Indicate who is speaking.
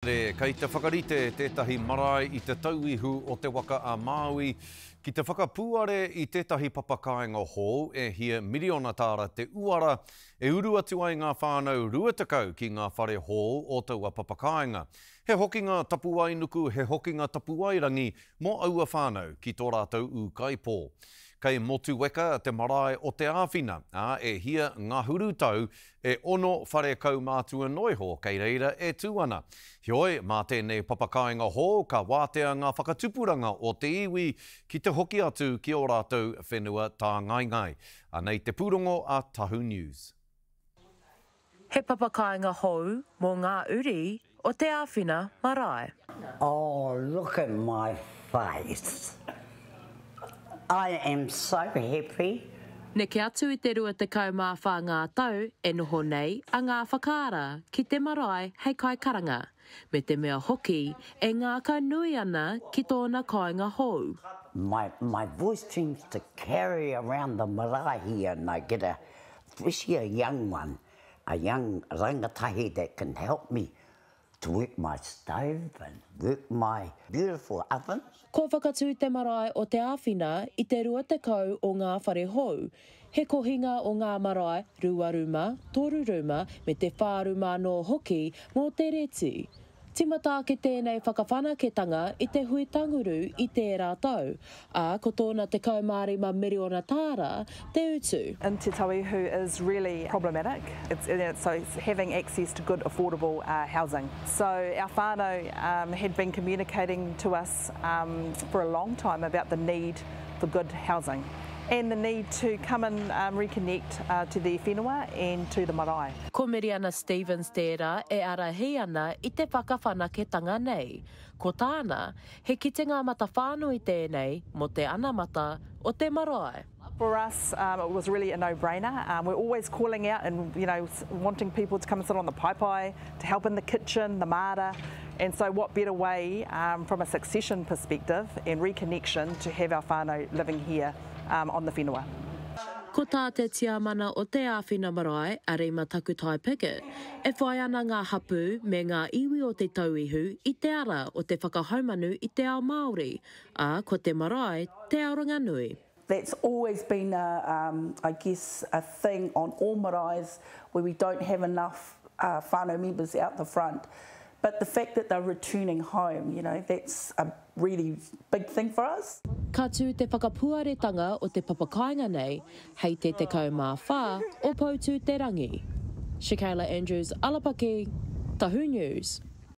Speaker 1: Kei te whakarite tētahi marae i te tauihu o te waka a Māui, ki te whakapuare i tētahi papakainga hou e hia miriona tāra te uara, e uru atu ai ngā whānau ruatakau ki ngā whare hou o taua papakainga. He hokinga tapuai nuku, he hokinga tapuai rangi mo aua whānau ki tō rātou u kaipō. Kei motu weka te marae o te āwhina, e hia ngā huru tau e ono whare kau mātua noiho kei reira e tūana. Hioi, mā tēnei papakainga hō, ka wātea ngā whakatupuranga o te iwi ki te hoki atu ki o rātou whenua tā ngai. Anei te pūrongo a Tahu News.
Speaker 2: He papakainga hou mō ngā uri o te āwhina marae.
Speaker 3: Oh, look at my face. I am so happy.
Speaker 2: Neke atu i te rua te kaumāwha ngā tau e noho nei a ngā whakaara ki te marae hei kai karanga, me te mea hoki e ngā ka nui ana ki tōna kāinga hou.
Speaker 3: My voice seems to carry around the marae and I get especially a young one, a young rangatahi that can help me to work my stove and work my beautiful oven.
Speaker 2: Ko whakatū te marae o te āwhina i te rua te kau o ngā whare hou. He kohinga o ngā marae ruaruma, toruruma me te whāruma no hoki mō te reti. Timata ke tēnei whakawhanaketanga i te hui tanguru i tērā tau, ko tōna te kaumārima miriona tāra te utu.
Speaker 4: In Te Tauihu is really problematic. So it's having access to good, affordable housing. So our whānau had been communicating to us for a long time about the need for good housing and the need to come and reconnect to the whenua and to the marae.
Speaker 2: Ko Miriana Stevens tērā e arahi ana i te whakawhanaketanga nei. Ko tāna, he kitenga mata whānui tēnei mo te anamata o te marae.
Speaker 4: For us, it was really a no-brainer. We're always calling out and wanting people to come and sit on the paipai, to help in the kitchen, the mara. And so what better way from a succession perspective and reconnection to have our whānau living here on the whenua.
Speaker 2: Ko tā te tiamana o te āwhina marae a Reima Takutai Pickett, e whai ana ngā hapu me ngā iwi o te tauihu i te ara o te whakahaumanu i te ao Māori, ko te marae te ao Ranganui.
Speaker 5: That's always been, I guess, a thing on all maraes where we don't have enough whānau members out the front. But the fact that they're returning home, that's a really big thing for us.
Speaker 2: Ka tū te whakapuaretanga o te papakainga nei, hei te kaumāwha o Poutu te rangi. Shakayla Andrews, Alapaki, Tahu News.